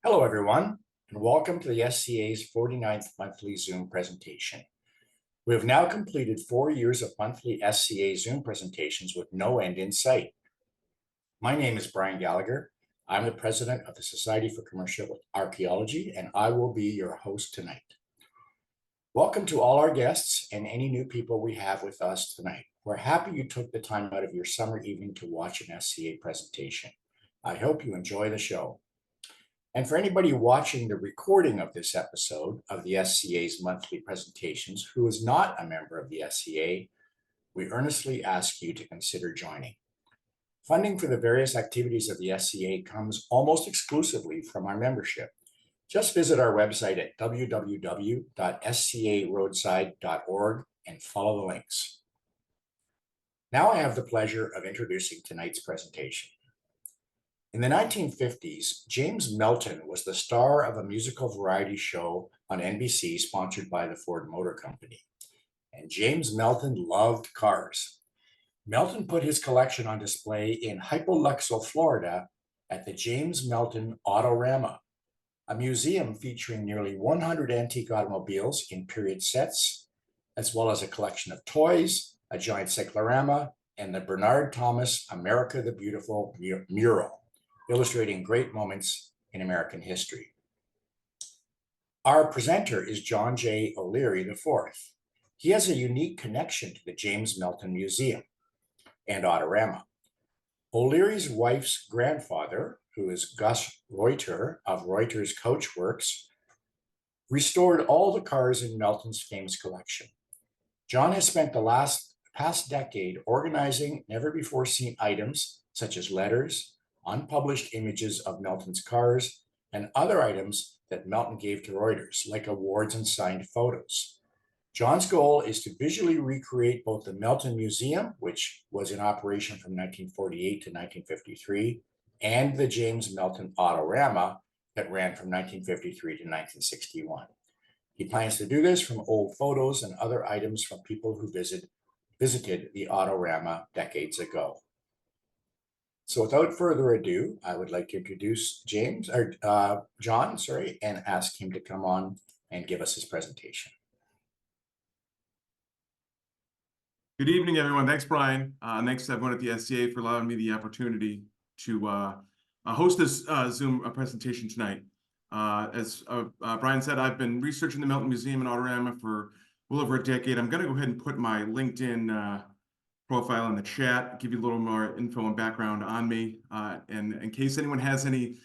Hello, everyone, and welcome to the SCA's 49th monthly Zoom presentation. We have now completed 4 years of monthly SCA Zoom presentations with no end in sight. My name is Brian Gallagher. I'm the president of the Society for Commercial Archaeology, and I will be your host tonight. Welcome to all our guests and any new people we have with us tonight. We're happy you took the time out of your summer evening to watch an SCA presentation. I hope you enjoy the show. And for anybody watching the recording of this episode of the SCA's monthly presentations who is not a member of the SCA, we earnestly ask you to consider joining. Funding for the various activities of the SCA comes almost exclusively from our membership. Just visit our website at www.scaroadside.org and follow the links. Now I have the pleasure of introducing tonight's presentation. In the 1950s, James Melton was the star of a musical variety show on NBC sponsored by the Ford Motor Company. And James Melton loved cars. Melton put his collection on display in Hypoluxo, Florida at the James Melton Autorama, a museum featuring nearly 100 antique automobiles in period sets, as well as a collection of toys, a giant cyclorama, and the Bernard Thomas America the Beautiful mural, illustrating great moments in American history. Our presenter is John J. O'Leary IV. He has a unique connection to the James Melton Museum and Autorama. O'Leary's wife's grandfather, who is Gus Reuter of Reuter's Coachworks, restored all the cars in Melton's famous collection. John has spent the past decade organizing never-before-seen items such as letters, unpublished images of Melton's cars, and other items that Melton gave to Reuters, like awards and signed photos. John's goal is to visually recreate both the Melton Museum, which was in operation from 1948 to 1953, and the James Melton Autorama that ran from 1953 to 1961. He plans to do this from old photos and other items from people who visited the Autorama decades ago. So without further ado, I would like to introduce John, and ask him to come on and give us his presentation. Good evening, everyone. Thanks, Brian. Thanks to everyone at the SCA for allowing me the opportunity to host this Zoom presentation tonight. As Brian said, I've been researching the Melton Museum and Autorama for well over a decade. I'm going to go ahead and put my LinkedIn profile in the chat, give you a little more info and background on me. And in case anyone has any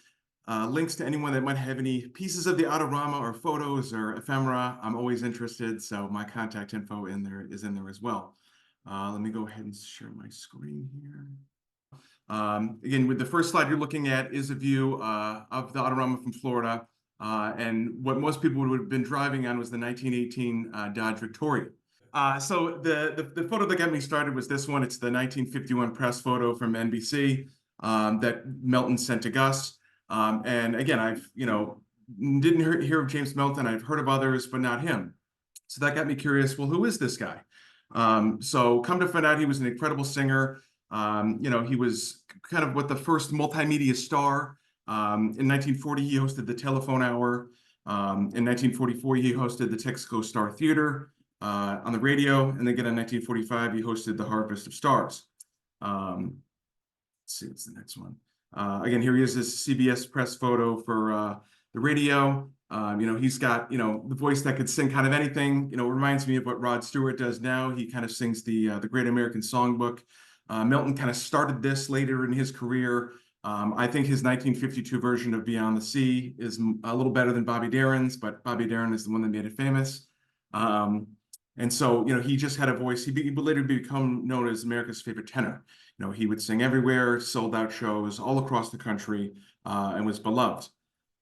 links to anyone that might have any pieces of the Autorama or photos or ephemera, I'm always interested. So my contact info is in there as well. Let me go ahead and share my screen here. Again, with the first slide you're looking at is a view of the Autorama from Florida. And what most people would have been driving on was the 1918 Dodge Victoria. So the photo that got me started was this one. It's the 1951 press photo from NBC that Melton sent to Gus. And again, I've didn't hear of James Melton. I've heard of others, but not him. So that got me curious. Well, who is this guy? So come to find out, he was an incredible singer. He was kind of the first multimedia star. In 1940, he hosted the Telephone Hour. In 1944, he hosted the Texaco Star Theater on the radio. And then again in 1945, he hosted the Harvest of Stars. Let's see, what's the next one? Again, here he is, this CBS press photo for the radio. He's got, the voice that could sing kind of anything. It reminds me of what Rod Stewart does now. He kind of sings the Great American Songbook. Melton kind of started this later in his career. I think his 1952 version of Beyond the Sea is a little better than Bobby Darin's, but Bobby Darin is the one that made it famous. And so, he just had a voice. He would later become known as America's favorite tenor. He would sing everywhere, sold out shows all across the country, and was beloved.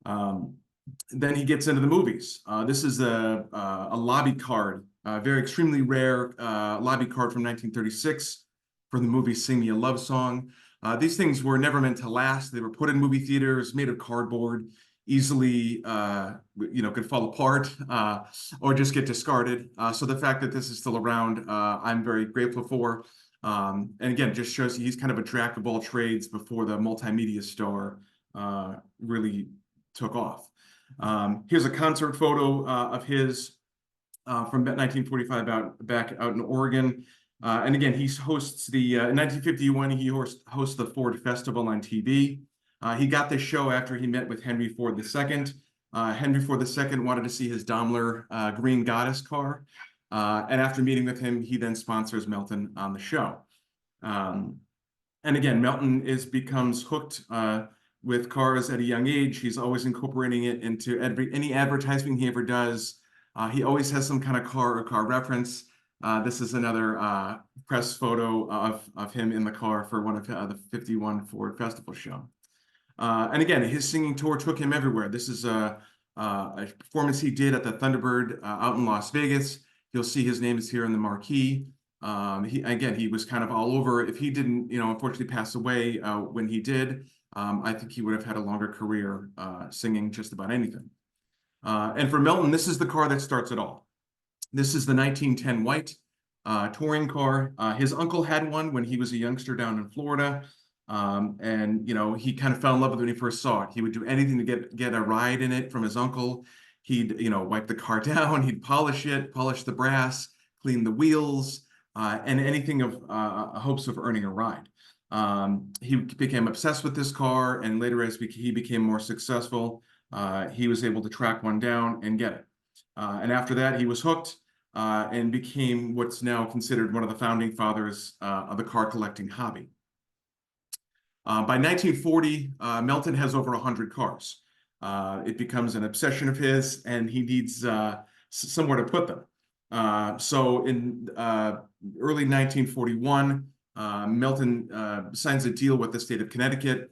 Then he gets into the movies. This is a lobby card, a very extremely rare lobby card from 1936 for the movie Sing Me a Love Song. These things were never meant to last. They were put in movie theaters, made of cardboard, easily could fall apart or just get discarded. So the fact that this is still around, I'm very grateful for. And again, just shows he's kind of a jack of all trades before the multimedia star really took off. Here's a concert photo of his from 1945 back out in Oregon. And again, he hosts the, in 1951, he hosts the Ford Festival on TV. He got this show after he met with Henry Ford II. Henry Ford II wanted to see his Daimler Green Goddess car. And after meeting with him, he then sponsors Melton on the show. And again, Melton becomes hooked with cars at a young age. He's always incorporating it into any advertising he ever does. He always has some kind of car or car reference. This is another press photo of him in the car for one of the 51 Ford Festival show. And again, his singing tour took him everywhere. This is a performance he did at the Thunderbird out in Las Vegas. You'll see his name is here in the marquee. He was kind of all over. If he didn't, unfortunately pass away when he did, I think he would have had a longer career singing just about anything. And for Melton, this is the car that starts it all. This is the 1910 white touring car. His uncle had one when he was a youngster down in Florida. He kind of fell in love with it when he first saw it. He would do anything to get a ride in it from his uncle. He'd, wipe the car down, he'd polish it, polish the brass, clean the wheels, and anything of hopes of earning a ride. He became obsessed with this car, and later as he became more successful, he was able to track one down and get it. And after that, he was hooked and became what's now considered one of the founding fathers of the car collecting hobby. By 1940, Melton has over 100 cars. It becomes an obsession of his, and he needs somewhere to put them. So in early 1941, Melton signs a deal with the state of Connecticut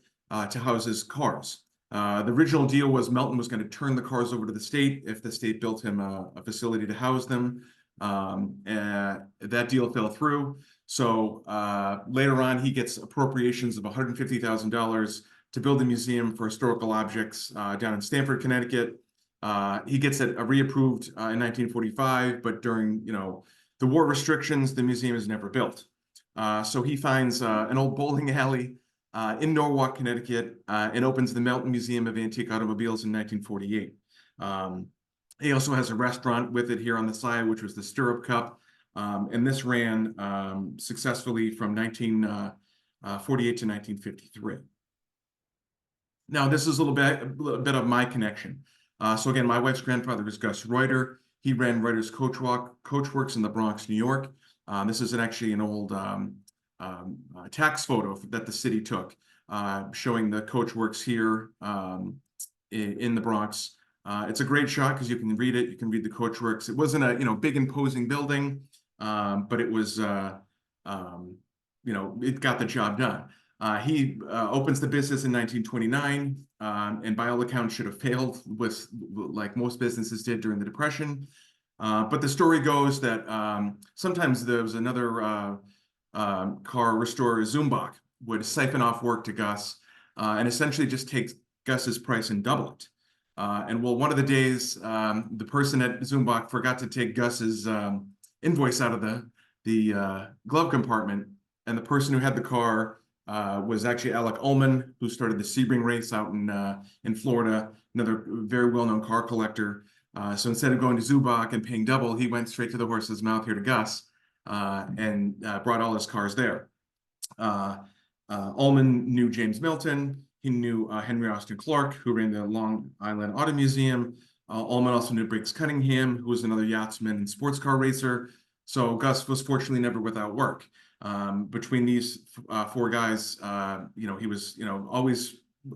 to house his cars. The original deal was Melton was going to turn the cars over to the state if the state built him a facility to house them. That deal fell through. So later on, he gets appropriations of $150,000 to build a museum for historical objects down in Stamford, Connecticut. He gets it reapproved in 1945, but during the war restrictions, the museum is never built. So he finds an old bowling alley in Norwalk, Connecticut, and opens the Melton Museum of Antique Automobiles in 1948. He also has a restaurant with it here on the side, which was the Stirrup Cup. And this ran successfully from 1948 to 1953. Now, this is a little bit of my connection. So again, my wife's grandfather was Gus Reuter. He ran Reuter's Coachworks in the Bronx, New York. This is actually an old tax photo that the city took, showing the Coachworks here in the Bronx. It's a great shot because you can read it. You can read the Coachworks. It wasn't a big imposing building, but it was it got the job done. He opens the business in 1929, and by all accounts should have failed, like most businesses did during the Depression. But the story goes that sometimes there was another car restorer, Zumbach, would siphon off work to Gus and essentially just take Gus's price and double it. And one of the days, the person at Zumbach forgot to take Gus's invoice out of the glove compartment, and the person who had the car was actually Alec Ullman, who started the Sebring race out in Florida, another very well-known car collector. So instead of going to Zumbach and paying double, he went straight to the horse's mouth here to Gus and brought all his cars there. Ullman knew James Melton. He knew Henry Austin Clark, who ran the Long Island Auto Museum. Ullman also knew Briggs Cunningham, who was another yachtsman and sports car racer. So Gus was fortunately never without work. Between these four guys, he was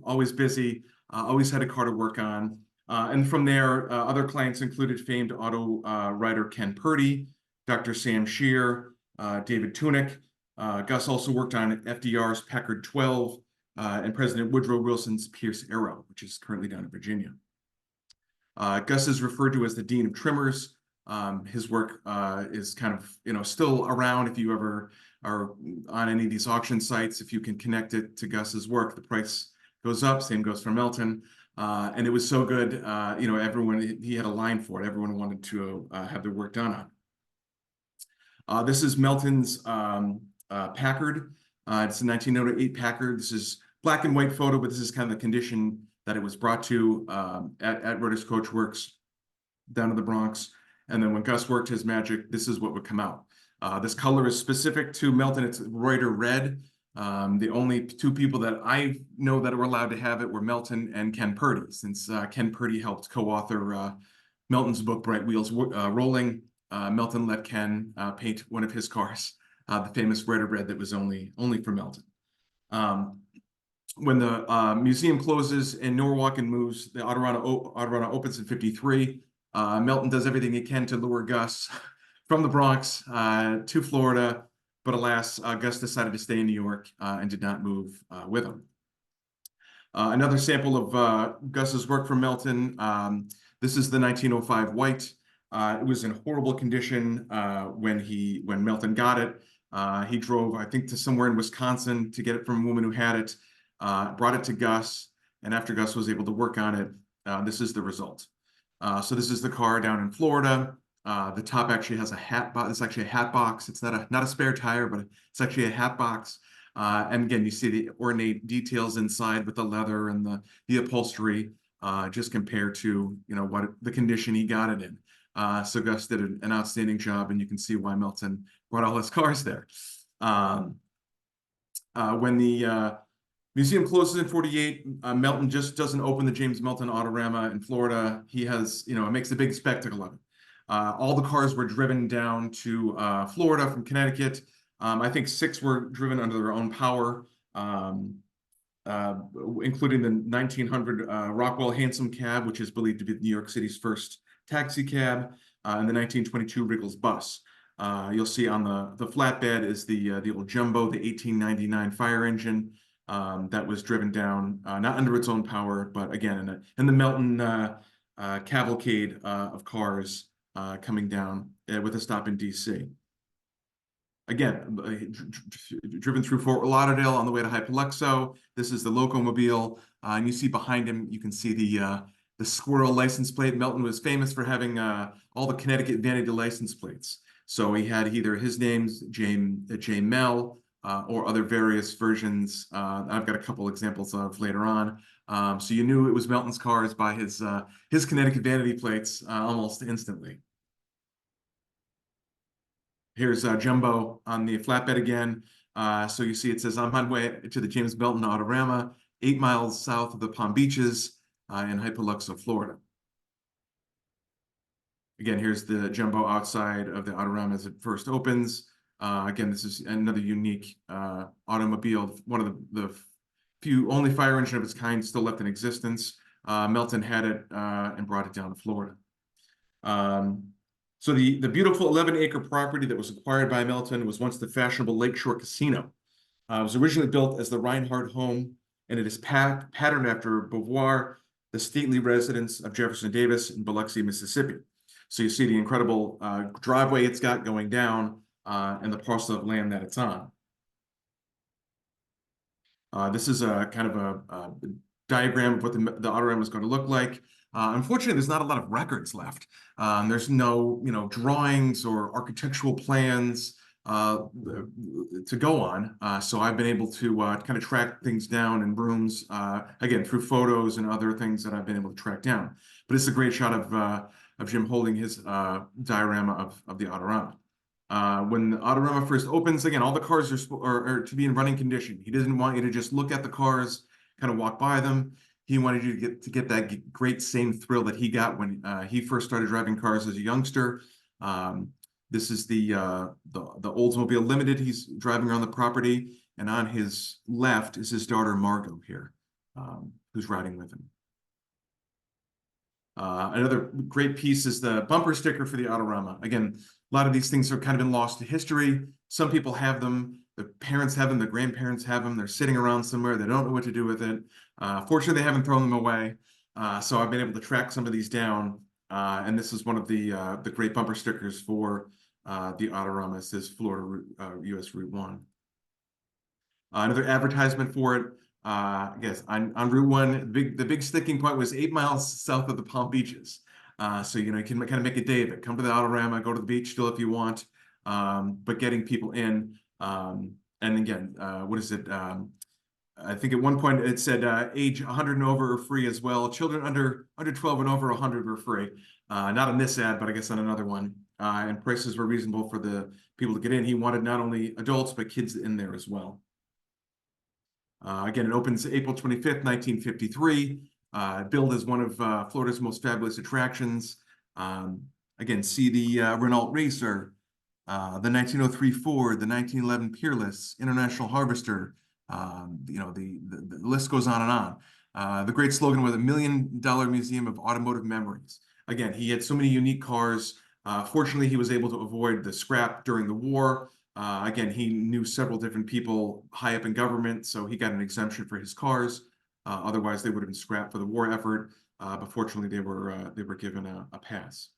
always busy, always had a car to work on. And from there, other clients included famed auto writer Ken Purdy, Dr. Sam Shear, David Tunick. Gus also worked on FDR's Packard 12 and President Woodrow Wilson's Pierce Arrow, which is currently down in Virginia. Gus is referred to as the Dean of Trimmers. His work is kind of, still around. If you ever are on any of these auction sites, if you can connect it to Gus's work, the price goes up. Same goes for Melton. And it was so good, he had a line for it. Everyone wanted to have their work done on. This is Melton's Packard. It's a 1908 Packard. This is black and white photo, but this is kind of the condition that it was brought to at Reuter's Coach Works down to the Bronx. And then when Gus worked his magic, this is what would come out. This color is specific to Melton. It's Reuter red. The only two people that I know that were allowed to have it were Melton and Ken Purdy, since Ken Purdy helped co-author Melton's book, Bright Wheels Rolling. Melton let Ken paint one of his cars, the famous Reuter red that was only for Melton. When the museum closes in Norwalk and moves, the Autorama opens in '53. Melton does everything he can to lure Gus from the Bronx to Florida, but alas, Gus decided to stay in New York and did not move with him. Another sample of Gus's work from Melton. This is the 1905 white. It was in horrible condition when Melton got it. He drove, I think, to somewhere in Wisconsin to get it from a woman who had it, brought it to Gus, and after Gus was able to work on it, this is the result. So this is the car down in Florida. The top actually has a hat box. It's actually a hat box. It's not a spare tire, but it's actually a hat box. And again, you see the ornate details inside with the leather and the upholstery, just compared to what the condition he got it in. So Gus did an outstanding job, and you can see why Melton brought all his cars there. When the museum closes in '48, Melton just doesn't open the James Melton Autorama in Florida. He has, it makes a big spectacle of it. All the cars were driven down to Florida from Connecticut. I think 6 were driven under their own power, including the 1900 Rockwell Hansom cab, which is believed to be New York City's first taxi cab, and the 1922 Wriggles bus. You'll see on the flatbed is the old Jumbo, the 1899 fire engine that was driven down, not under its own power, but again in the Melton cavalcade of cars coming down with a stop in DC. Again, driven through Fort Lauderdale on the way to Hypoluxo. This is the locomobile, and you see behind him, you can see the squirrel license plate. Melton was famous for having all the Connecticut vanity license plates. So he had either his name's J Mel or other various versions. I've got a couple examples of later on. So you knew it was Melton's cars by his Connecticut vanity plates almost instantly. Here's Jumbo on the flatbed again. So you see it says, I'm on my way to the James Melton Autorama, 8 miles south of the Palm Beaches in Hypoluxo, Florida. Again, here's the Jumbo outside of the Autorama as it first opens. Again, this is another unique automobile, one of the few only fire engine of its kind still left in existence. Melton had it and brought it down to Florida. So the beautiful 11-acre property that was acquired by Melton was once the fashionable Lakeshore Casino. It was originally built as the Reinhardt home, and it is patterned after Beauvoir, the stately residence of Jefferson Davis in Biloxi, Mississippi. So you see the incredible driveway it's got going down and the parcel of land that it's on. This is a kind of a diagram of what the Autorama is going to look like. Unfortunately, there's not a lot of records left. There's no, drawings or architectural plans to go on. So I've been able to kind of track things down in rooms, again, through photos and other things that I've been able to track down. But it's a great shot of Jim holding his diorama of the Autorama. When the Autorama first opens, again, all the cars are to be in running condition. He doesn't want you to just look at the cars, kind of walk by them. He wanted you to get that great same thrill that he got when he first started driving cars as a youngster. This is the Oldsmobile Limited he's driving around the property, and on his left is his daughter Margot here, who's riding with him. Another great piece is the bumper sticker for the Autorama. Again, a lot of these things have kind of been lost to history. Some people have them, the parents have them, the grandparents have them. They're sitting around somewhere. They don't know what to do with it. Fortunately, they haven't thrown them away. So I've been able to track some of these down. And this is one of the great bumper stickers for the Autorama. It says Florida US Route 1. Another advertisement for it. I guess on Route 1, the big sticking point was 8 miles south of the Palm Beaches. So, you can kind of make a day of it. Come to the Autorama, go to the beach still if you want, but getting people in. And again, what is it? I think at one point it said age 100 and over are free as well. Children under 12 and over 100 were free. Not on this ad, but I guess on another one. And prices were reasonable for the people to get in. He wanted not only adults, but kids in there as well. Again, it opens April 25th, 1953. Billed as one of Florida's most fabulous attractions. Again, see the Renault Racer, the 1903 Ford, the 1911 Peerless, International Harvester. The list goes on and on. The great slogan was $1 million museum of automotive memories. Again, he had so many unique cars. Fortunately, he was able to avoid the scrap during the war. Again, he knew several different people high up in government, so he got an exemption for his cars. Otherwise, they would have been scrapped for the war effort. But fortunately, they were given a pass.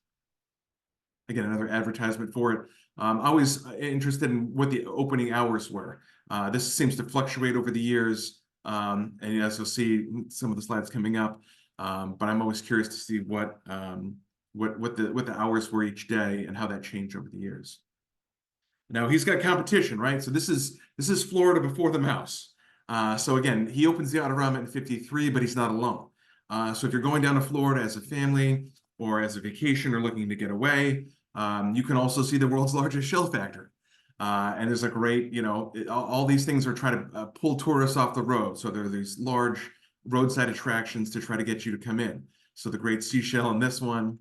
Again, another advertisement for it. Always interested in what the opening hours were. This seems to fluctuate over the years, and as you'll see some of the slides coming up. But I'm always curious to see what the hours were each day and how that changed over the years. Now he's got competition, right? So this is Florida before the mouse. So again, he opens the Autorama in '53, but he's not alone. So if you're going down to Florida as a family or as a vacation or looking to get away, you can also see the world's largest shell factory. And there's a great, all these things are trying to pull tourists off the road. So there are these large roadside attractions to try to get you to come in. So the great seashell in this one.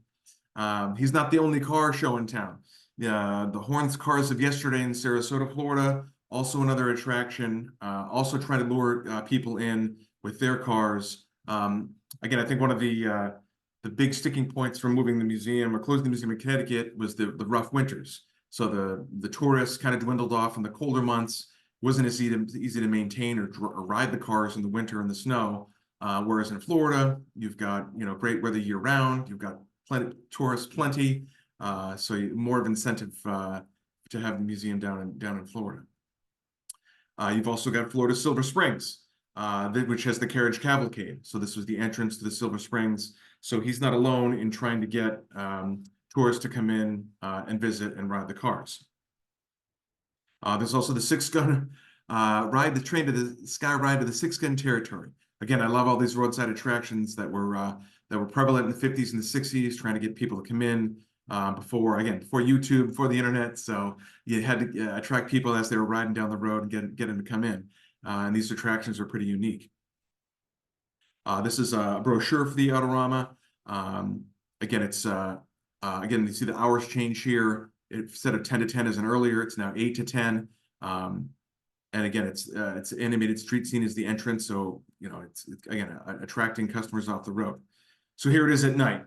He's not the only car show in town. The Horns Cars of Yesterday in Sarasota, Florida, also another attraction, also trying to lure people in with their cars. Again, I think one of the big sticking points for moving the museum or closing the museum in Connecticut was the rough winters. So the tourists kind of dwindled off in the colder months. Wasn't as easy to maintain or ride the cars in the winter in the snow. Whereas in Florida, you've got great weather year round. You've got tourists plenty. So more of incentive to have the museum down in Florida. You've also got Florida Silver Springs, which has the carriage cavalcade. So this was the entrance to the Silver Springs. So he's not alone in trying to get tourists to come in and visit and ride the cars. There's also the six-gun ride the train to the sky ride to the six-gun territory. Again, I love all these roadside attractions that were prevalent in the 50s and the 60s, trying to get people to come in before YouTube, before the internet. So you had to attract people as they were riding down the road and get them to come in. And these attractions are pretty unique. This is a brochure for the Autorama. Again, it's again, you see the hours change here. Instead of 10 to 10 as an earlier, it's now 8 to 10. And again, it's animated street scene is the entrance. So, it's again, attracting customers off the road. So here it is at night.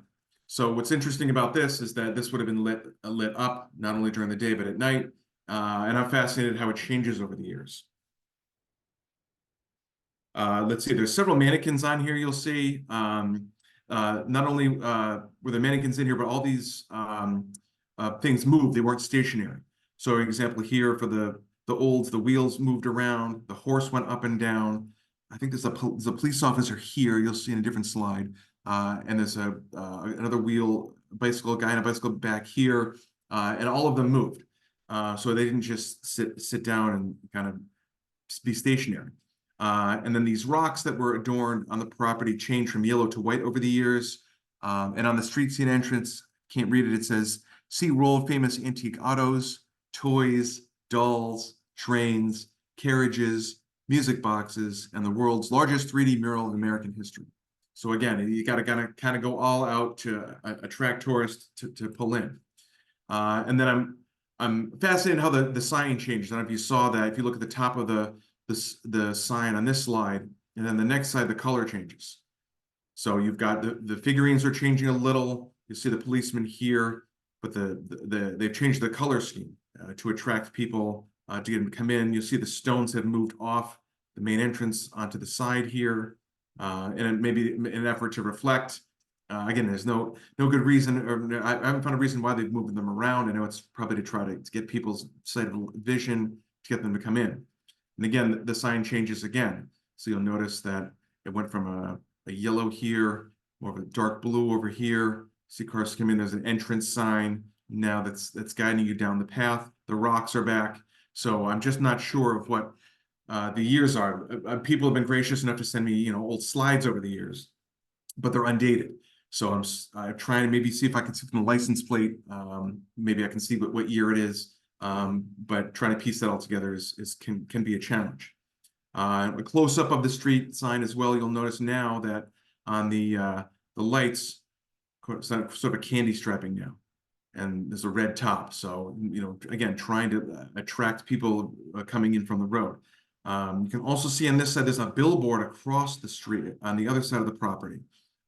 So what's interesting about this is that this would have been lit up not only during the day, but at night. And I'm fascinated how it changes over the years. Let's see, there's several mannequins on here you'll see. Not only were there mannequins in here, but all these things moved. They weren't stationary. So, for example, here for the olds, the wheels moved around. The horse went up and down. I think there's a police officer here. You'll see in a different slide. And there's another wheel, guy on a bicycle back here. And all of them moved. So they didn't just sit down and kind of be stationary. And then these rocks that were adorned on the property changed from yellow to white over the years. And on the street scene entrance, can't read it, it says, see world famous antique autos, toys, dolls, trains, carriages, music boxes, and the world's largest 3D mural in American history. So again, you got to kind of go all out to attract tourists to pull in. And then I'm fascinated how the sign changes. I don't know if you saw that. If you look at the top of the sign on this slide, and then the next slide, the color changes. So you've got the figurines are changing a little. You see the policeman here, but they've changed the color scheme to attract people to get them to come in. You'll see the stones have moved off the main entrance onto the side here, and maybe in an effort to reflect. Again, there's no good reason, or I haven't found a reason why they've moved them around. I know it's probably to try to get people's sight of vision to get them to come in. And again, the sign changes again. So you'll notice that it went from a yellow here, more of a dark blue over here. See cars come in, there's an entrance sign now that's guiding you down the path. The rocks are back. So I'm just not sure of what the years are. People have been gracious enough to send me, old slides over the years, but they're undated. So I'm trying to maybe see if I can see from the license plate. Maybe I can see what year it is. But trying to piece that all together can be a challenge. A close up of the street sign as well. You'll notice now that on the lights, sort of a candy striping now, and there's a red top. So again, trying to attract people coming in from the road. You can also see on this side there's a billboard across the street on the other side of the property.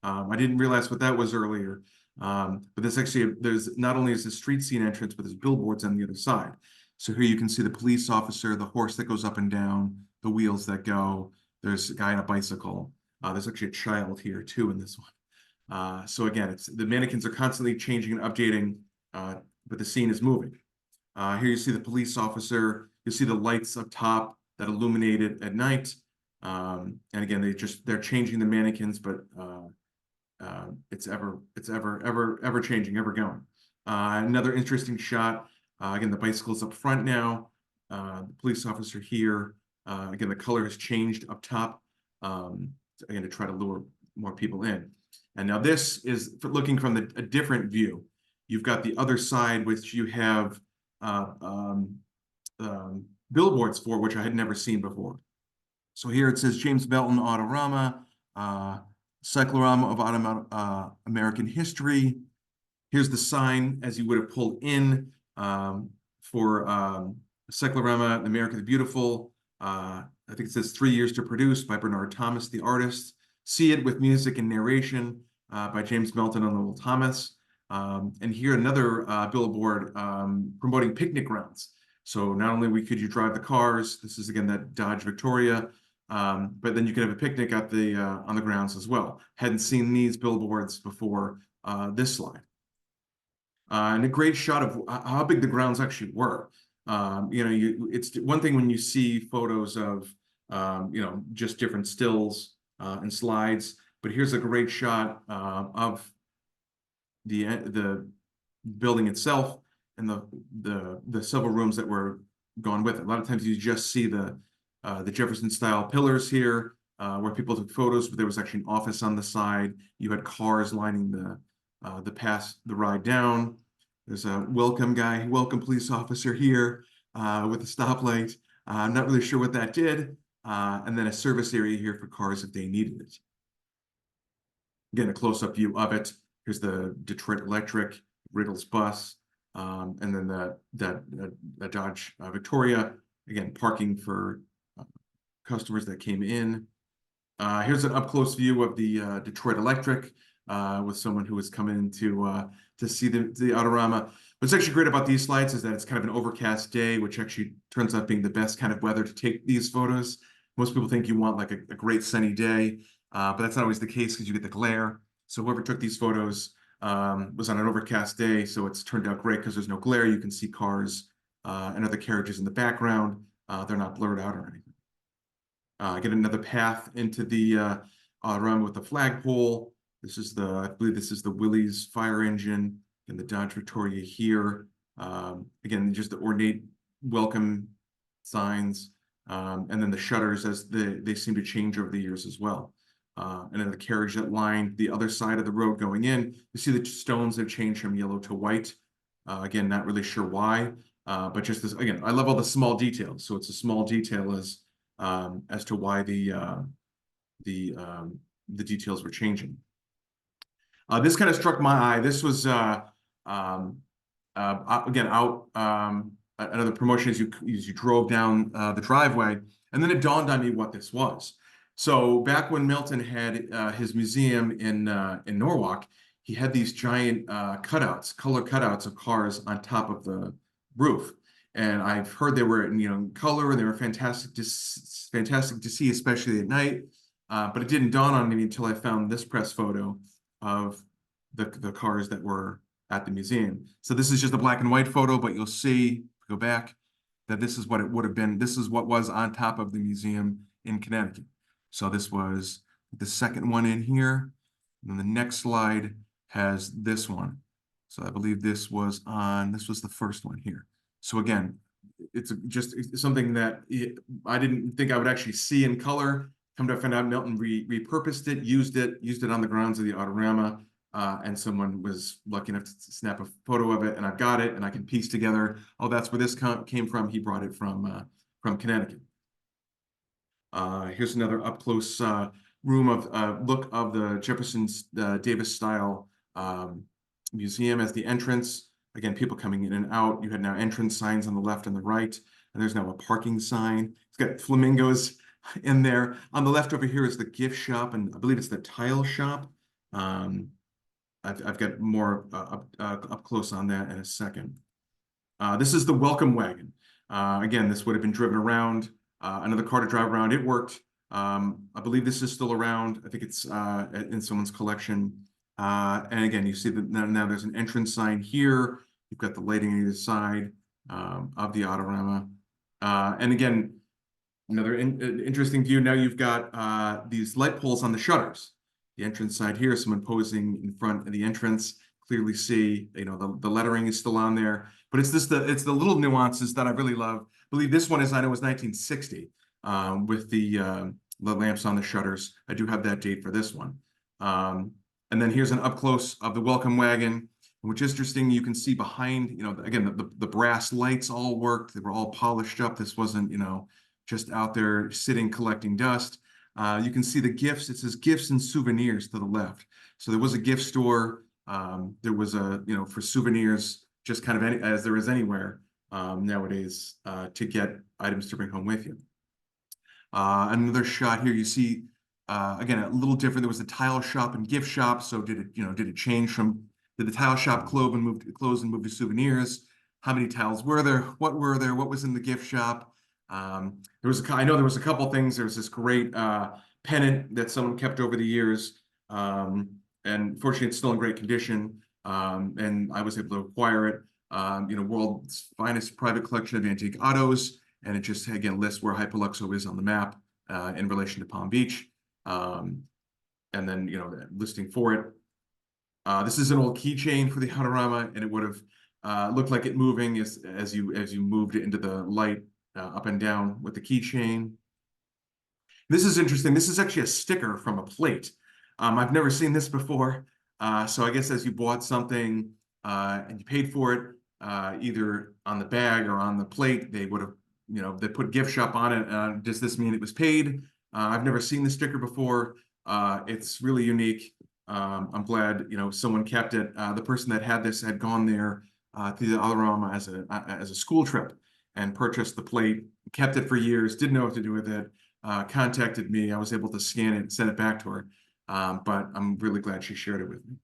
I didn't realize what that was earlier, but there's not only is the street scene entrance, but there's billboards on the other side. So here you can see the police officer, the horse that goes up and down, the wheels that go. There's a guy on a bicycle. There's actually a child here too in this one. So again, the mannequins are constantly changing and updating, but the scene is moving. Here you see the police officer. You see the lights up top that illuminate it at night. And again, they're changing the mannequins, but it's ever changing, ever going. Another interesting shot. Again, the bicycle's up front now. The police officer here. Again, the color has changed up top. Again, to try to lure more people in. And now this is looking from a different view. You've got the other side, which you have billboards for, which I had never seen before. So here it says James Melton Autorama, Cyclorama of American History. Here's the sign as you would have pulled in for Cyclorama, America the Beautiful. I think it says 3 years to produce by Bernard Thomas, the artist. See it with music and narration by James Melton and Lowell Thomas. And here another billboard promoting picnic grounds. So not only could you drive the cars, this is again that Dodge Victoria, but then you could have a picnic at on the grounds as well. Hadn't seen these billboards before this slide. And a great shot of how big the grounds actually were. It's one thing when you see photos of just different stills and slides, but here's a great shot of the building itself and the several rooms that were gone with it. A lot of times you just see the Jefferson style pillars here where people took photos, but there was actually an office on the side. You had cars lining the ride down. There's a welcome police officer here with a stoplight. I'm not really sure what that did. And then a service area here for cars if they needed it. Again, a close-up view of it. Here's the Detroit Electric, Riddle's bus, and then the Dodge Victoria, again, parking for customers that came in. Here's an up-close view of the Detroit Electric with someone who was coming to see the Autorama. What's actually great about these slides is that it's kind of an overcast day, which actually turns out being the best kind of weather to take these photos. Most people think you want like a great sunny day, but that's not always the case because you get the glare. So whoever took these photos was on an overcast day, so it's turned out great because there's no glare. You can see cars and other carriages in the background. They're not blurred out or anything. Get another path into the Autorama with the flagpole. I believe this is the Willys fire engine and the Dodge Victoria here. Again, just the ornate welcome signs, and then the shutters as they seem to change over the years as well. And then the carriage that lined the other side of the road going in. You see the stones have changed from yellow to white. Again, not really sure why, but just this, again, I love all the small details. So it's a small detail as to why the details were changing. This kind of struck my eye. This was again out another promotion as you drove down the driveway, and then it dawned on me what this was. So back when Melton had his museum in Norwalk, he had these giant color cutouts of cars on top of the roof, and I've heard they were in color and they were fantastic to see, especially at night. But it didn't dawn on me until I found this press photo of the cars that were at the museum. So this is just a black and white photo, but you'll see, go back, that this is what it would have been. This is what was on top of the museum in Connecticut. So this was the second one in here. And then the next slide has this one. So I believe this was the first one here. So again, it's just something that I didn't think I would actually see in color. Come to find out, Melton repurposed it, used it on the grounds of the Autorama, and someone was lucky enough to snap a photo of it, and I've got it, and I can piece together, oh, that's where this came from. He brought it from Connecticut. Here's another up close room of look of the Jefferson's Davis style museum as the entrance. Again, people coming in and out. You had now entrance signs on the left and the right, and there's now a parking sign. It's got flamingos in there. On the left over here is the gift shop, and I believe it's the tile shop. I've got more up close on that in a second. This is the welcome wagon. Again, this would have been driven around. Another car to drive around. It worked. I believe this is still around. I think it's in someone's collection. And again, you see that now there's an entrance sign here. You've got the lighting on either side of the Autorama. And again, another interesting view. Now you've got these light poles on the shutters. The entrance side here, someone posing in front of the entrance. Clearly see, the lettering is still on there. But it's the little nuances that I really love. I believe this one I know was 1960 with the lamps on the shutters. I do have that date for this one. And then here's an up close of the welcome wagon, which is interesting. You can see behind, again, the brass lights all worked. They were all polished up. This wasn't, just out there sitting collecting dust. You can see the gifts. It says gifts and souvenirs to the left. So there was a gift store. There was for souvenirs, just kind of as there is anywhere nowadays to get items to bring home with you. Another shot here, you see, again, a little different. There was a tile shop and gift shop. So did it change from, did the tile shop close and move to souvenirs? How many tiles were there? What were there? What was in the gift shop? I know there was a couple things. There was this great pennant that someone kept over the years. And fortunately, it's still in great condition. And I was able to acquire it. World's finest private collection of antique autos. And it just, again, lists where Hyperluxo is on the map in relation to Palm Beach. And then, listing for it. This is an old keychain for the Autorama, and it would have looked like it moving as you moved it into the light up and down with the keychain. This is interesting. This is actually a sticker from a plate. I've never seen this before. So I guess as you bought something and you paid for it, either on the bag or on the plate, they would have, they put gift shop on it. Does this mean it was paid? I've never seen the sticker before. It's really unique. I'm glad, someone kept it. The person that had this had gone there to the Autorama as a school trip and purchased the plate, kept it for years, didn't know what to do with it, contacted me. I was able to scan it and send it back to her. But I'm really glad she shared it with me.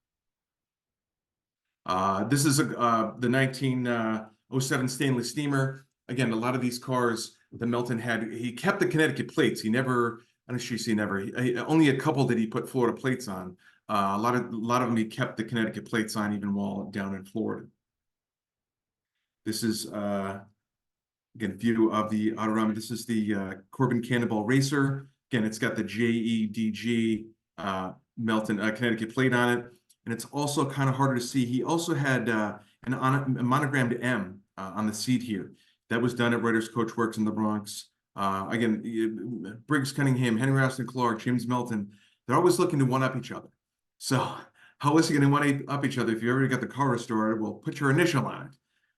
This is the 1907 Stanley steamer. Again, a lot of these cars that Melton had, he kept the Connecticut plates. He never, I don't see never, only a couple did he put Florida plates on. A lot of them he kept the Connecticut plates on even while down in Florida. This is again, view of the Autorama. This is the Corbin Cannonball Racer. Again, it's got the JEDG Melton Connecticut plate on it. And it's also kind of harder to see. He also had a monogrammed M on the seat here. That was done at Reuter's Coach Works in the Bronx. Again, Briggs Cunningham, Henry Austin Clark, James Melton, they're always looking to one-up each other. So how is he going to one-up each other? If you ever got the car restored, well, put your initial on it.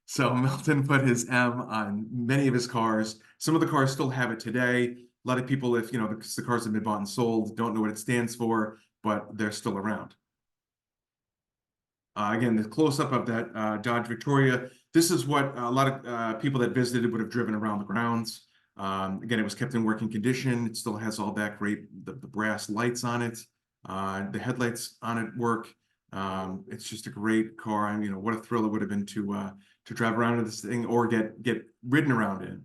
So Melton put his M on many of his cars. Some of the cars still have it today. A lot of people, if the cars have been bought and sold, don't know what it stands for, but they're still around. Again, the close-up of that Dodge Victoria. This is what a lot of people that visited would have driven around the grounds. Again, it was kept in working condition. It still has all that great, the brass lights on it. The headlights on it work. It's just a great car. I mean, what a thrill it would have been to drive around in this thing or get ridden around in.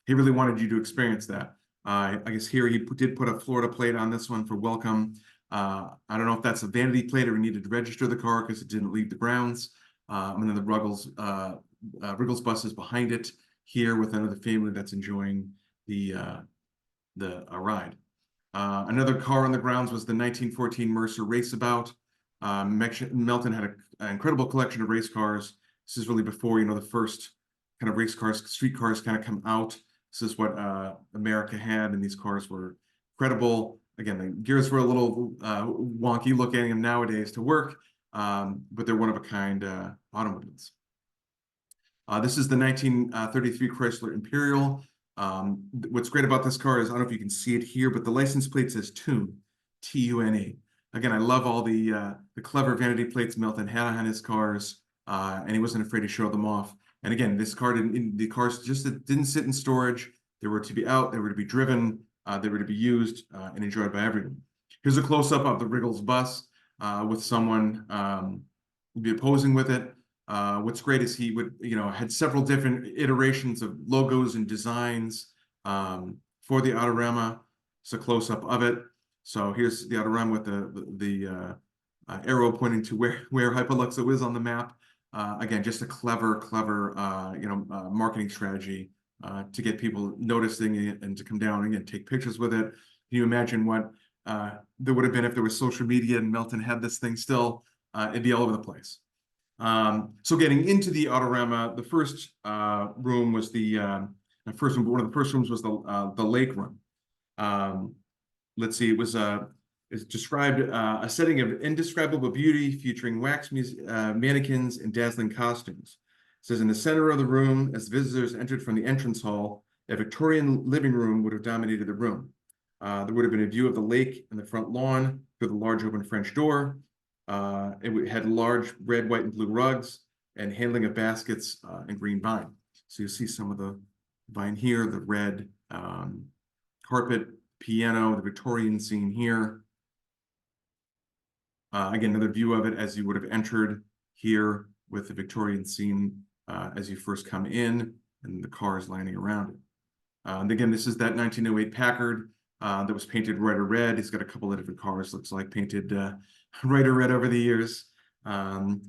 He really wanted you to experience that. I guess here he did put a Florida plate on this one for welcome. I don't know if that's a vanity plate or we needed to register the car because it didn't leave the grounds. And then the Ruggles bus is behind it here with another family that's enjoying the ride. Another car on the grounds was the 1914 Mercer Raceabout. Melton had an incredible collection of race cars. This is really before, the first kind of race cars, street cars kind of come out. This is what America had, and these cars were incredible. Again, the gears were a little wonky looking nowadays to work, but they're one of a kind automobiles. This is the 1933 Chrysler Imperial. What's great about this car is, I don't know if you can see it here, but the license plate says Tune, T-U-N-E. Again, I love all the clever vanity plates Melton had on his cars, and he wasn't afraid to show them off. And again, this car the cars just didn't sit in storage. They were to be out, they were to be driven, they were to be used and enjoyed by everyone. Here's a close-up of the Riggles bus with someone posing with it. What's great is he would, had several different iterations of logos and designs for the Autorama. It's a close-up of it. So here's the Autorama with the arrow pointing to where Hypoluxo is on the map. Again, just a clever, marketing strategy to get people noticing it and to come down and take pictures with it. Can you imagine what there would have been if there was social media and Melton had this thing still? It'd be all over the place. So getting into the Autorama, the first room was one of the first rooms was the lake room. Let's see, it described a setting of indescribable beauty featuring wax mannequins and dazzling costumes. It says in the center of the room, as visitors entered from the entrance hall, a Victorian living room would have dominated the room. There would have been a view of the lake and the front lawn through the large open French door. It had large red, white, and blue rugs and handling of baskets and green vine. So you see some of the vine here, the red carpet, piano, the Victorian scene here. Again, another view of it as you would have entered here with the Victorian scene as you first come in and the cars lining around it. And again, this is that 1908 Packard that was painted Reuter red. He's got a couple of different cars, looks like painted Reuter red over the years. You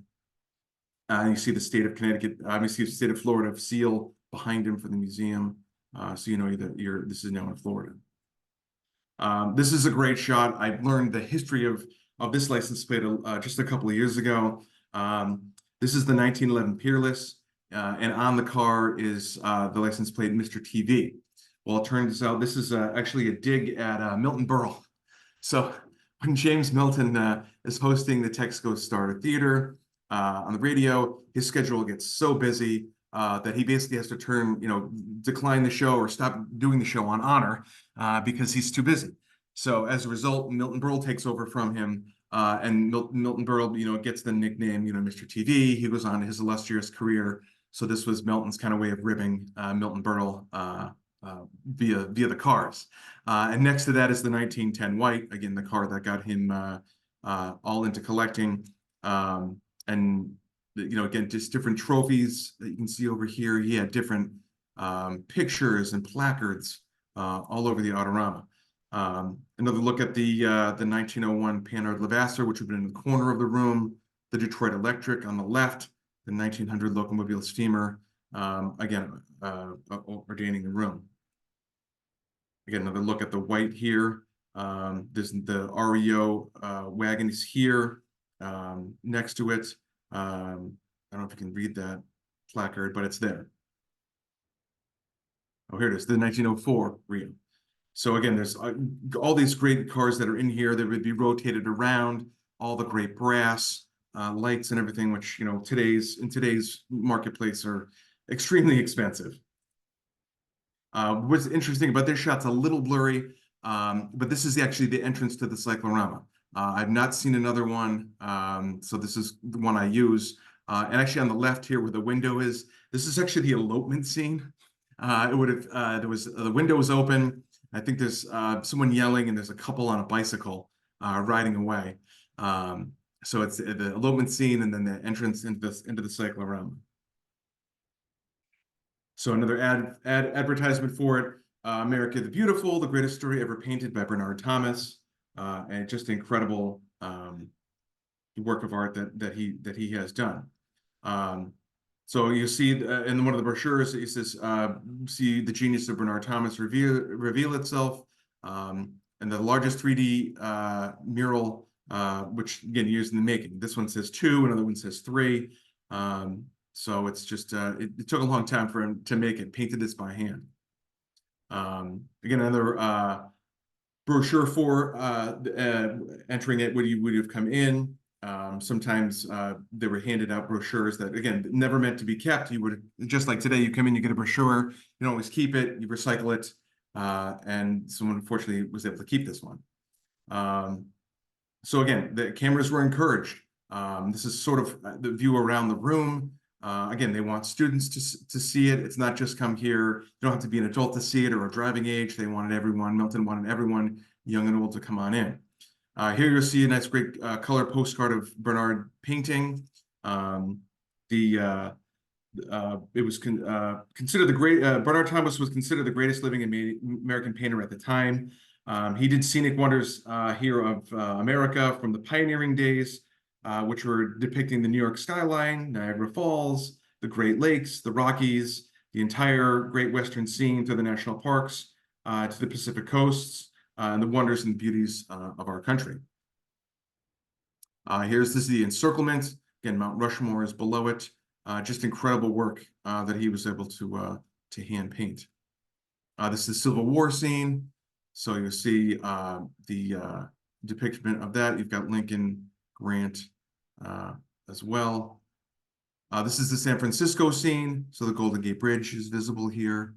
see the state of Connecticut, obviously the state of Florida seal behind him for the museum. So you know that this is now in Florida. This is a great shot. I've learned the history of this license plate just a couple of years ago. This is the 1911 Peerless, and on the car is the license plate Mr. TV. Well, it turns out this is actually a dig at Milton Berle. So when James Melton is hosting the Texaco Star Theater on the radio, his schedule gets so busy that he basically has to decline the show or stop doing the show on honor because he's too busy. So as a result, Milton Berle takes over from him, and Milton Berle, gets the nickname, Mr. TV. He goes on to his illustrious career. So this was Melton's kind of way of ribbing Milton Berle via the cars. And next to that is the 1910 White, again, the car that got him all into collecting. And again, just different trophies that you can see over here. He had different pictures and placards all over the Autorama. Another look at the 1901 Panhard Levasseur, which would have been in the corner of the room. The Detroit Electric on the left. The 1900 Locomobile Steamer, again, ordaining the room. Again, another look at the White here. There's the REO wagon is here next to it. I don't know if you can read that placard, but it's there. Oh, here it is, the 1904 Rio. So again, there's all these great cars that are in here that would be rotated around, all the great brass, lights and everything, which, in today's marketplace are extremely expensive. What's interesting about this shot's a little blurry, but this is actually the entrance to the Cyclorama. I've not seen another one, so this is the one I use. And actually on the left here where the window is, this is actually the elopement scene. The window was open. I think there's someone yelling and there's a couple on a bicycle riding away. So it's the elopement scene and then the entrance into the Cyclorama. So another advertisement for it. America the Beautiful, the greatest story ever painted by Bernard Thomas. And just incredible work of art that he has done. So you see in one of the brochures, it says, see the genius of Bernard Thomas reveal itself. And the largest 3D mural, which again, used in the making. This one says 2, another one says 3. So it's just, it took a long time for him to make it, painted this by hand. Again, another brochure for entering it when you would have come in. Sometimes they were handed out brochures that, again, never meant to be kept. You would, just like today, you come in, you get a brochure, you don't always keep it, you recycle it. And someone unfortunately was able to keep this one. So again, the cameras were encouraged. This is sort of the view around the room. Again, they want students to see it. It's not just come here. You don't have to be an adult to see it or a driving age. They wanted everyone, Melton wanted everyone, young and old, to come on in. Here you'll see a nice, great color postcard of Bernard painting. It was considered the great, Bernard Thomas was considered the greatest living American painter at the time. He did scenic wonders here of America from the pioneering days, which were depicting the New York skyline, Niagara Falls, the Great Lakes, the Rockies, the entire Great Western scene to the national parks, to the Pacific coasts, and the wonders and beauties of our country. This is the encirclement. Again, Mount Rushmore is below it. Just incredible work that he was able to hand paint. This is the Civil War scene. So you'll see the depiction of that. You've got Lincoln, Grant as well. This is the San Francisco scene. So the Golden Gate Bridge is visible here.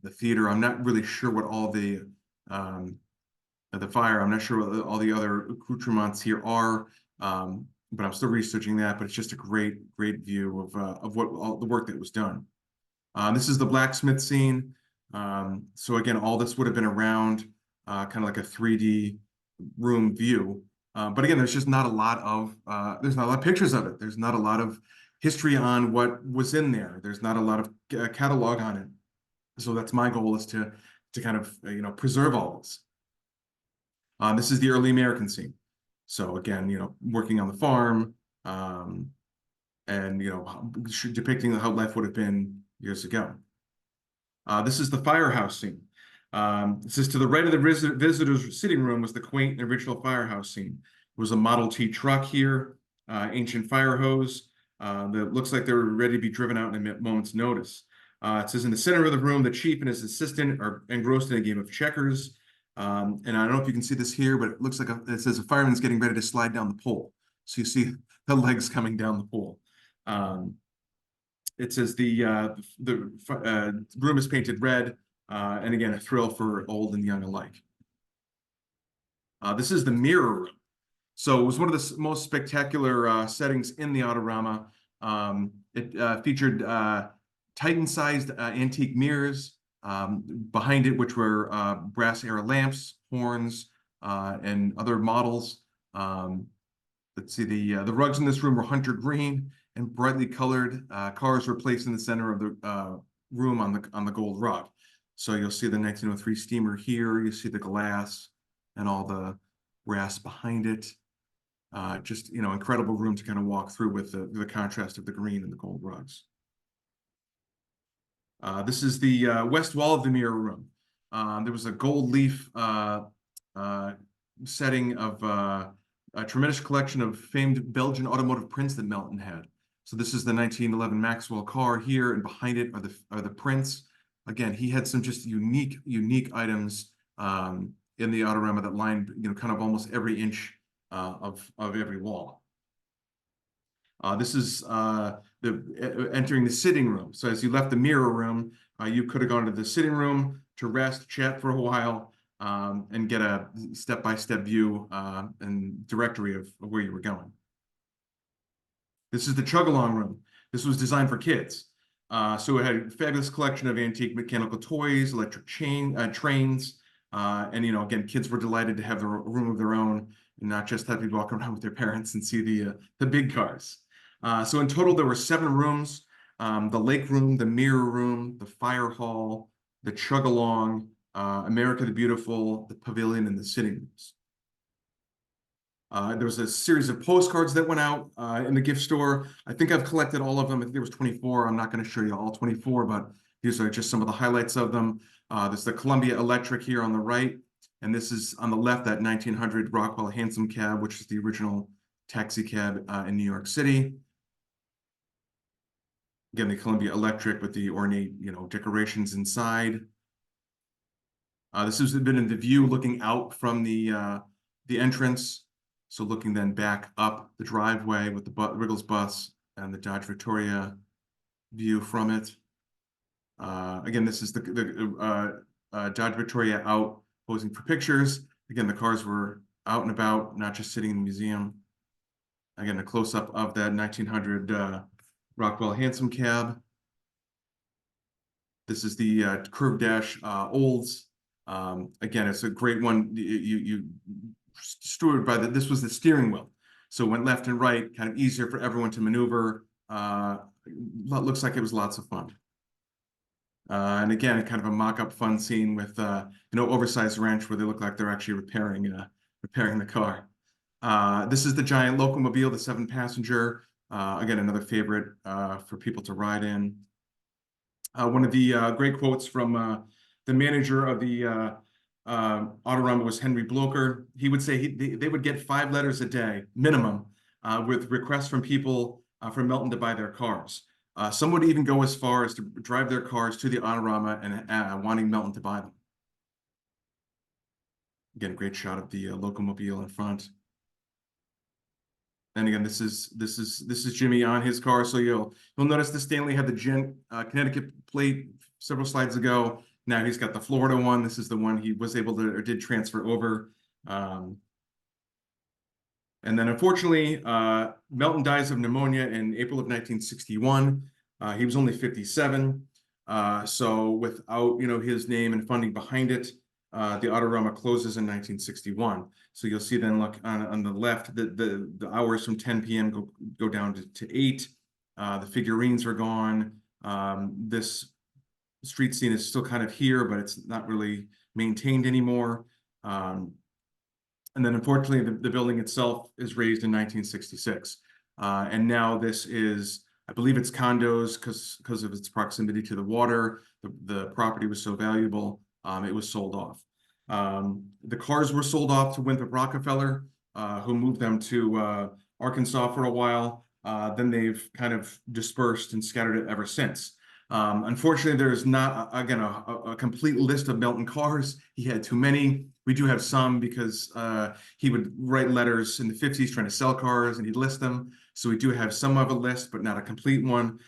The theater, I'm not really sure what all the fire, I'm not sure what all the other accoutrements here are, but I'm still researching that. But it's just a great view of what all the work that was done. This is the blacksmith scene. So again, all this would have been around kind of like a 3D room view. But again, there's just not a lot of pictures of it. There's not a lot of history on what was in there. There's not a lot of catalog on it. So that's my goal, is to kind of preserve all this. This is the early American scene. So again, working on the farm, and depicting how life would have been years ago. This is the firehouse scene. This is to the right of the visitor's sitting room was the quaint and original firehouse scene. It was a Model T truck here, ancient fire hose that looks like they were ready to be driven out in a moment's notice. It says in the center of the room, the chief and his assistant are engrossed in a game of checkers. And I don't know if you can see this here, but it looks like it says a fireman's getting ready to slide down the pole. So you see the legs coming down the pole. It says the room is painted red, and again, a thrill for old and young alike. This is the mirror room. So it was one of the most spectacular settings in the Autorama. It featured Titan-sized antique mirrors behind it, which were brass era lamps, horns, and other models. Let's see, the rugs in this room were hunter green and brightly colored. Cars were placed in the center of the room on the gold rug. So you'll see the 1903 steamer here. You see the glass and all the brass behind it. Just incredible room to kind of walk through with the contrast of the green and the gold rugs. This is the west wall of the mirror room. There was a gold leaf setting of a tremendous collection of famed Belgian automotive prints that Melton had. So this is the 1911 Maxwell car here, and behind it are the prints. Again, he had some just unique items in the Autorama that lined kind of almost every inch of every wall. This is entering the sitting room. So as you left the mirror room, you could have gone to the sitting room to rest, chat for a while, and get a step-by-step view and directory of where you were going. This is the chug-along room. This was designed for kids. So it had a fabulous collection of antique mechanical toys, electric trains, and again, kids were delighted to have a room of their own and not just have to walk around with their parents and see the big cars. So in total, there were 7 rooms: the lake room, the mirror room, the fire hall, the chug-along, America the Beautiful, the pavilion, and the sitting rooms. There was a series of postcards that went out in the gift store. I think I've collected all of them. I think there was 24. I'm not going to show you all 24, but these are just some of the highlights of them. There's the Columbia Electric here on the right, and this is on the left, that 1900 Rockwell Hansom cab, which is the original taxi cab in New York City. Again, the Columbia Electric with the ornate, decorations inside. This has been in the view looking out from the entrance. So looking then back up the driveway with the Riggles bus and the Dodge Victoria view from it. Again, this is the Dodge Victoria out posing for pictures. Again, the cars were out and about, not just sitting in the museum. Again, a close-up of that 1900 Rockwell Hansom cab. This is the curved dash Olds. Again, it's a great one. You stewarded by this was the steering wheel. So it went left and right, kind of easier for everyone to maneuver. Looks like it was lots of fun. And again, kind of a mock-up fun scene with oversized wrench where they look like they're actually repairing the car. This is the giant locomobile, the 7-passenger. Again, another favorite for people to ride in. One of the great quotes from the manager of the Autorama was Henry Blocher. He would say they would get 5 letters a day minimum with requests from people from Melton to buy their cars. Some would even go as far as to drive their cars to the Autorama and wanting Melton to buy them. Again, a great shot of the locomobile in front. And again, this is Jimmy on his car. So you'll notice the Stanley had the Connecticut plate several slides ago. Now he's got the Florida one. This is the one he was able to or did transfer over. And then unfortunately, Melton dies of pneumonia in April of 1961. He was only 57. So without his name and funding behind it, the Autorama closes in 1961. So you'll see then, look on the left, the hours from 10 p.m. go down to 8. The figurines are gone. This street scene is still kind of here, but it's not really maintained anymore. And then unfortunately, the building itself is raised in 1966. And now this is, I believe it's condos because of its proximity to the water. The property was so valuable, it was sold off. The cars were sold off to Winthrop Rockefeller, who moved them to Arkansas for a while. Then they've kind of dispersed and scattered it ever since. Unfortunately, there's not, again, a complete list of Melton cars. He had too many. We do have some because he would write letters in the 50s trying to sell cars and he'd list them. So we do have some of a list, but not a complete one,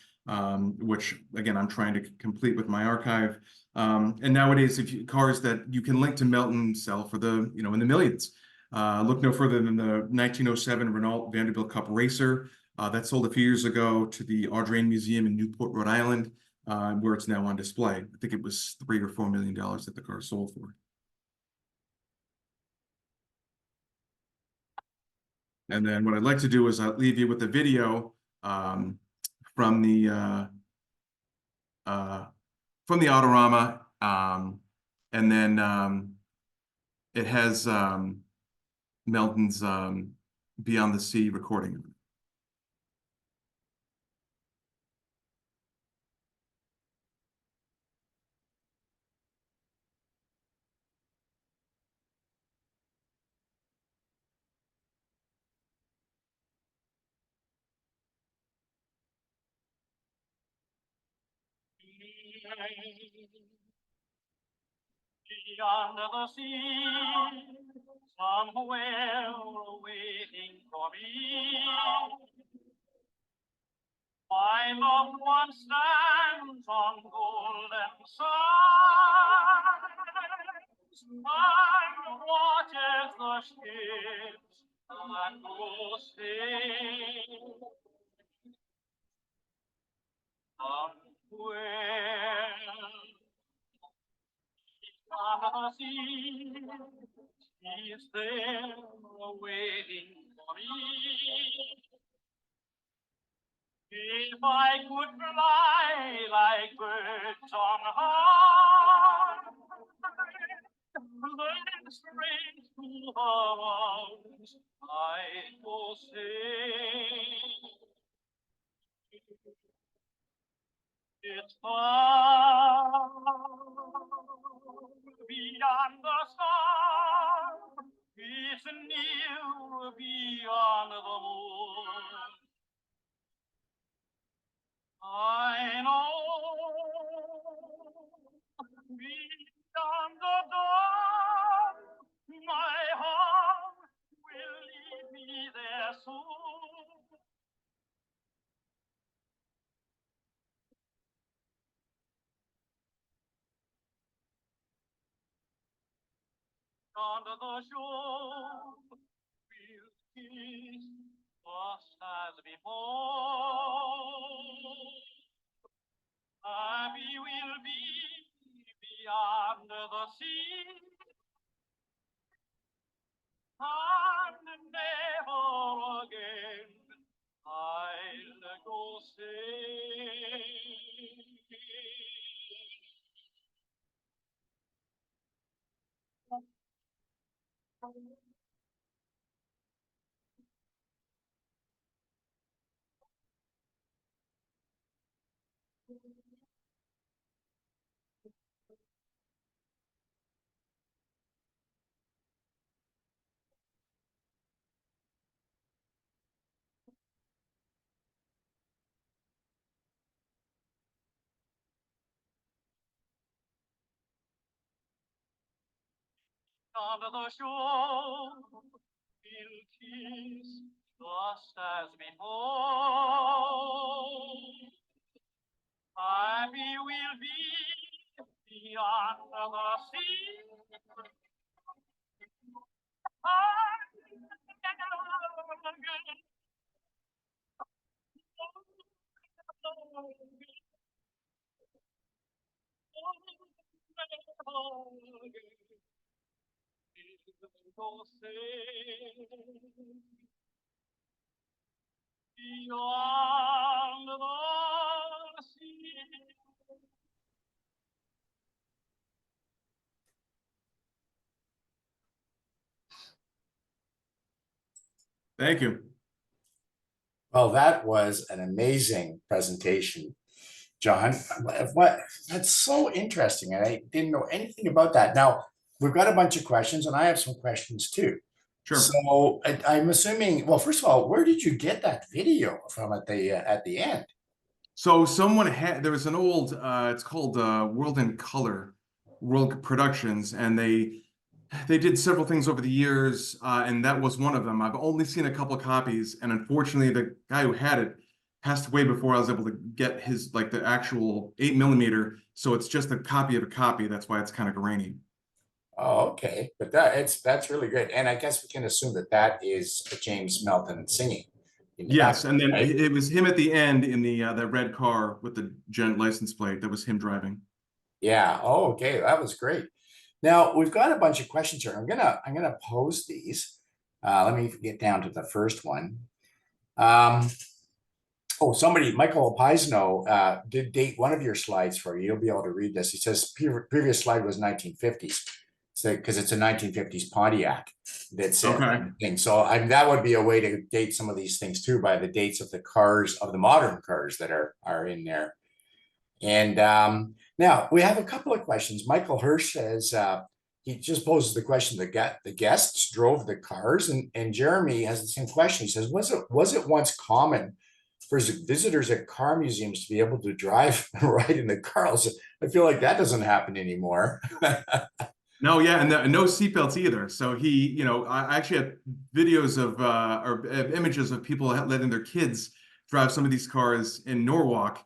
which, again, I'm trying to complete with my archive. And nowadays, cars that you can link to Melton sell for in the millions. Look no further than the 1907 Renault Vanderbilt Cup Racer. That sold a few years ago to the Audrain Museum in Newport, Rhode Island, where it's now on display. I think it was $3 or $4 million that the car sold for. And then what I'd like to do is leave you with a video from the Autorama, and then it has Melton's Beyond the Sea recording of it. Beyond the sea, somewhere waiting for me, my loved one stands on golden sands and watches the ships that go sailing. Somewhere on the sea, she's there waiting for me. If I could fly like birds on high, then straight to her arms I'd go sailing. It's far beyond the stars, it's near beyond the moon. I under the shore, we'll kiss just as before. Happy we'll be beyond the sea, and never again I'll go sailing. Under the shore, we'll kiss just as before. Happy we'll be beyond the sea. Beyond the sea. Thank you. Well, that was an amazing presentation, John. That's so interesting. And I didn't know anything about that. Now, we've got a bunch of questions, and I have some questions too. Sure. So I'm assuming, well, first of all, where did you get that video from at the end? So someone had, there was an old, it's called World in Color, World Productions, and they did several things over the years, and that was one of them. I've only seen a couple copies, and unfortunately, the guy who had it passed away before I was able to get his, like, the actual 8mm. So it's just a copy of a copy. That's why it's kind of grainy. Oh, okay, but that's really good, and I guess we can assume that that is James Melton singing. Yes, and then right? it was him at the end in the red car with the gent license plate. That was him driving. Yeah. Oh, okay, that was great. Now we've got a bunch of questions here. I'm gonna pose these. Let me get down to the first one. Oh, somebody, Michael Pisno, did date one of your slides for you. You'll be able to read this. He says previous slide was 1950s. So because it's a 1950s Pontiac that's Okay. thing. So that would be a way to date some of these things too by the dates of the cars, of the modern cars that are in there. And now we have a couple of questions. Michael Hirsch says he just poses the question: the guests drove the cars, and Jeremy has the same question. He says, was it once common for visitors at car museums to be able to drive and ride in the cars? I feel like that doesn't happen anymore. No, yeah, and no seatbelts either. So he, you know, I actually had videos of or images of people letting their kids drive some of these cars in Norwalk,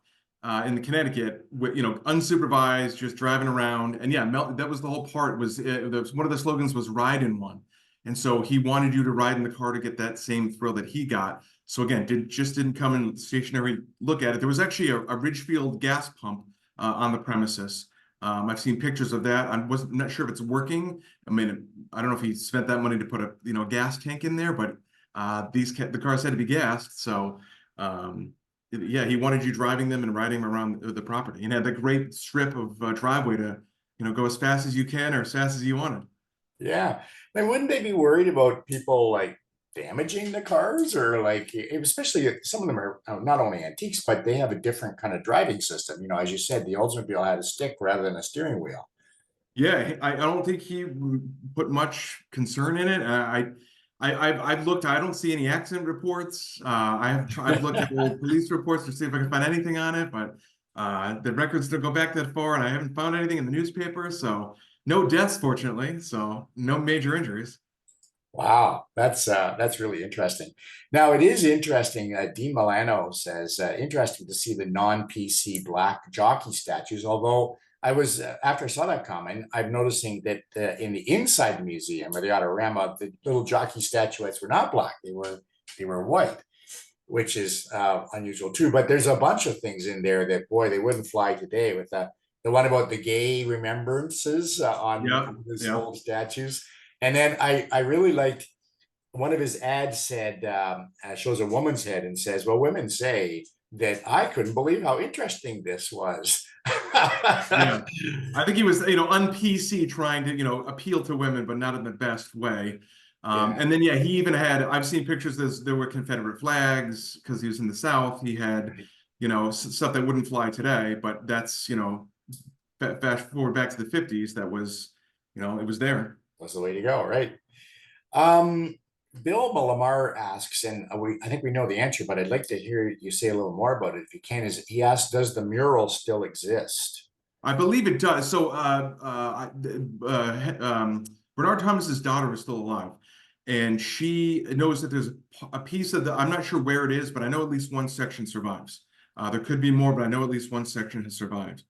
in the Connecticut, with, you know, unsupervised, just driving around. And yeah, that was the whole part. Was one of the slogans was "Ride in one," and so he wanted you to ride in the car to get that same thrill that he got. So again, didn't come and stationary look at it. There was actually a Ridgefield gas pump on the premises. I've seen pictures of that. I'm not sure if it's working. I mean, I don't know if he spent that money to put a, you know, gas tank in there, but the cars had to be gassed. So yeah, he wanted you driving them and riding around the property, and had the great strip of driveway to, you know, go as fast as you can or as fast as you wanted. Yeah, and wouldn't they be worried about people like damaging the cars, or like, especially if some of them are not only antiques, but they have a different kind of driving system. You know, as you said, the Oldsmobile had a stick rather than a steering wheel. Yeah, I don't think he put much concern in it. I've looked. I don't see any accident reports. I've looked at old police reports to see if I can find anything on it, but the records don't go back that far, and I haven't found anything in the newspaper. So no deaths, fortunately. So no major injuries. Wow, that's really interesting. Now it is interesting. Dean Milano says interesting to see the non-PC black jockey statues, although I was after I saw that comment, I'm noticing that in the inside the museum or the Autorama, the little jockey statuettes were not black; they were white, which is unusual too. But there's a bunch of things in there that, boy, they wouldn't fly today. With the one about the gay remembrances Yeah, on his yeah. old statues, and then I really liked one of his ads said shows a woman's head and says, "Well, women say that I couldn't believe how interesting this was." Yeah, I think he was, un-PC trying to, appeal to women, but not in the best way. Yeah. And then, yeah, he even had, I've seen pictures, there were Confederate flags because he was in the South. He had, stuff that wouldn't fly today, but that's, fast forward back to the 50s, that was, it was there. That's the way to go, right? Um, Bill Malamar asks, and I think we know the answer, but I'd like to hear you say a little more about it if you can. He asks, does the mural still exist? I believe it does. So, Bernard Thomas's daughter is still alive, and she knows that there's a piece of I'm not sure where it is, but I know at least one section survives. There could be more, but I know at least one section has survived.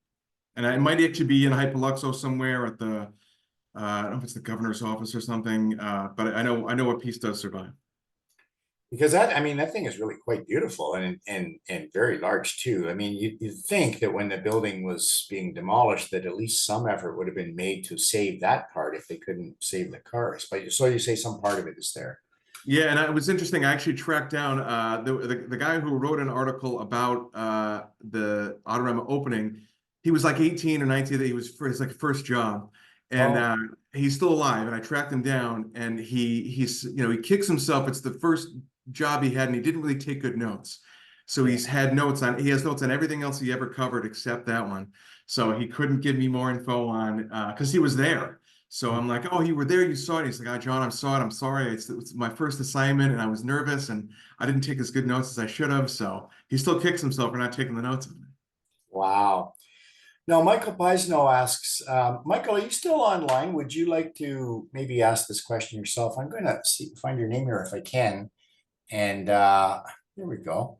And it might actually be in Hypoluxo somewhere at I don't know if it's the governor's office or something, but I know a piece does survive. Because that thing is really quite beautiful and very large too. I mean, you'd think that when the building was being demolished, that at least some effort would have been made to save that part if they couldn't save the cars. But so you say some part of it is there. Yeah, and it was interesting. I actually tracked down the guy who wrote an article about the Autorama opening. He was like 18 or 19. He was for his like first job, and he's still alive. And I tracked him down, and he kicks himself. It's the first job he had, and he didn't really take good notes. So he has notes on everything else he ever covered except that one. So he couldn't give me more info on because he was there. So I'm like, oh, you were there, you saw it. He's like, oh, John, I saw it. I'm sorry. It's my first assignment and I was nervous and I didn't take as good notes as I should have. So he still kicks himself for not taking the notes. Wow. Now, Michael Pisno asks, Michael, are you still online? Would you like to maybe ask this question yourself? I'm going to find your name here if I can. And here we go.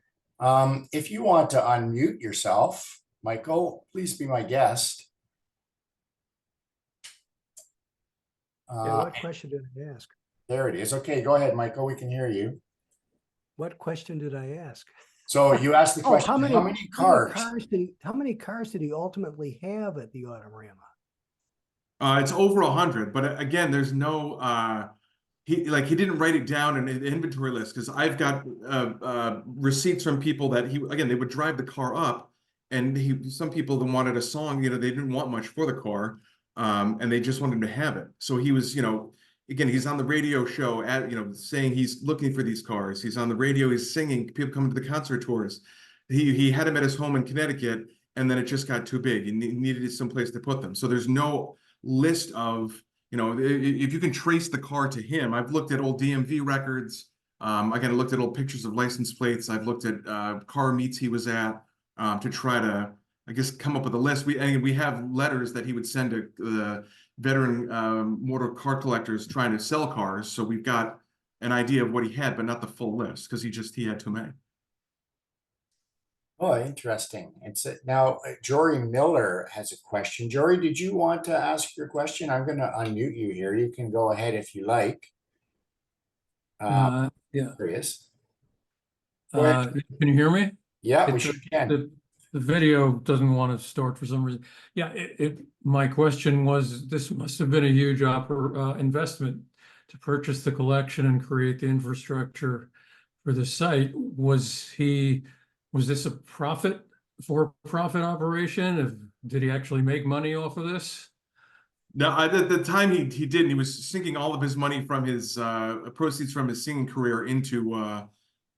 If you want to unmute yourself, Michael, please be my guest. What question did I ask? There it is. Okay, go ahead, Michael. We can hear you. What question did I ask? So you asked the question, how many cars? How many cars did he ultimately have at the Autorama? It's over 100, but again, there's no he didn't write it down in an inventory list because I've got receipts from people that they would drive the car up, and some people that wanted a song, they didn't want much for the car, and they just wanted him to have it. So he was, again, he's on the radio show saying he's looking for these cars. He's on the radio, he's singing, people coming to the concert tours. He had him at his home in Connecticut, and then it just got too big. He needed some place to put them. So there's no list of, if you can trace the car to him. I've looked at old DMV records. I looked at old pictures of license plates. I've looked at car meets he was at to try to, I guess, come up with a list. We have letters that he would send to the veteran motor car collectors trying to sell cars. So we've got an idea of what he had, but not the full list because he had too many. Oh, interesting. Now, Jory Miller has a question. Jory, did you want to ask your question? I'm going to unmute you here. You can go ahead if you like. Yeah. There he is. Can you hear me? Yeah, we sure can. The video doesn't want to start for some reason. Yeah, my question was, this must have been a huge investment to purchase the collection and create the infrastructure for the site. Was this a for-profit operation? Did he actually make money off of this? No, at the time he didn't. He was sinking all of his money from his proceeds from his singing career into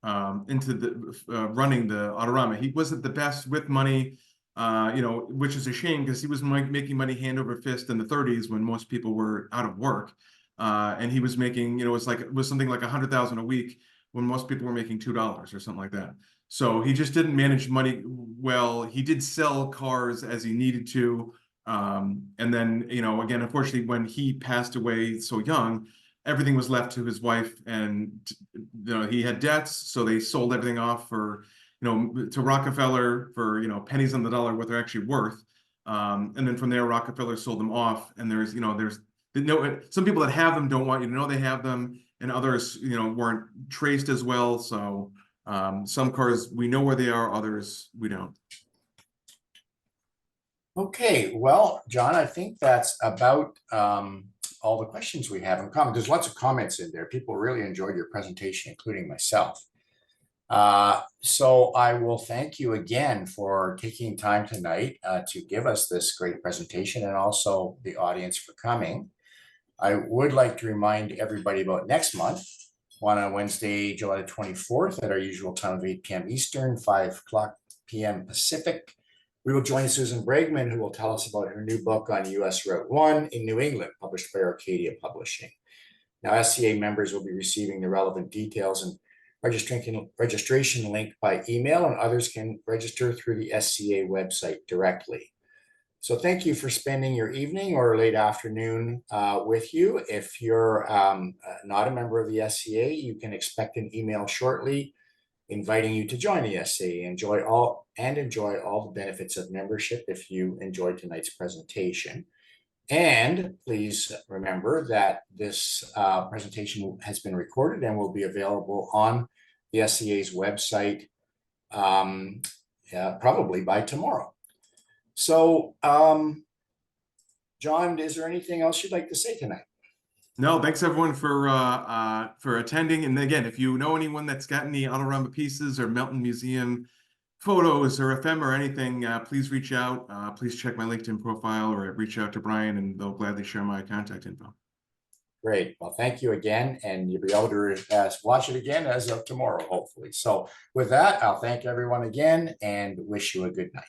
the running the Autorama. He wasn't the best with money, which is a shame because he was making money hand over fist in the 30s when most people were out of work, and he was making, it was something like $100,000 a week when most people were making $2 or something like that. So he just didn't manage money well. He did sell cars as he needed to. And then, again, unfortunately, when he passed away so young, everything was left to his wife, and he had debts, so they sold everything off for, to Rockefeller for, pennies on the dollar, what they're actually worth. And then from there, Rockefeller sold them off. And there's some people that have them don't want you to know they have them, and others weren't traced as well. So some cars we know where they are, others we don't. Okay, well, John, I think that's about all the questions we have in common. There's lots of comments in there. People really enjoyed your presentation, including myself. So I will thank you again for taking time tonight to give us this great presentation, and also the audience for coming. I would like to remind everybody about next month, on Wednesday, July 24th, at our usual time of 8 p.m. Eastern, 5 p.m. Pacific. We will join Susan Bregman, who will tell us about her new book on US Route 1 in New England, published by Arcadia Publishing. Now, SCA members will be receiving the relevant details and registration link by email, and others can register through the SCA website directly. So thank you for spending your evening or late afternoon with you. If you're not a member of the SCA, you can expect an email shortly inviting you to join the SCA. Enjoy all the benefits of membership if you enjoyed tonight's presentation. And please remember that this presentation has been recorded and will be available on the SCA's website probably by tomorrow. So, John, is there anything else you'd like to say tonight? No, thanks everyone for attending. And again, if you know anyone that's got any Autorama pieces or Melton Museum photos or ephemera or anything, please reach out. Please check my LinkedIn profile or reach out to Brian, and they'll gladly share my contact info. Great. Well, thank you again, and you'll be able to watch it again as of tomorrow, hopefully. So with that, I'll thank everyone again and wish you a good night.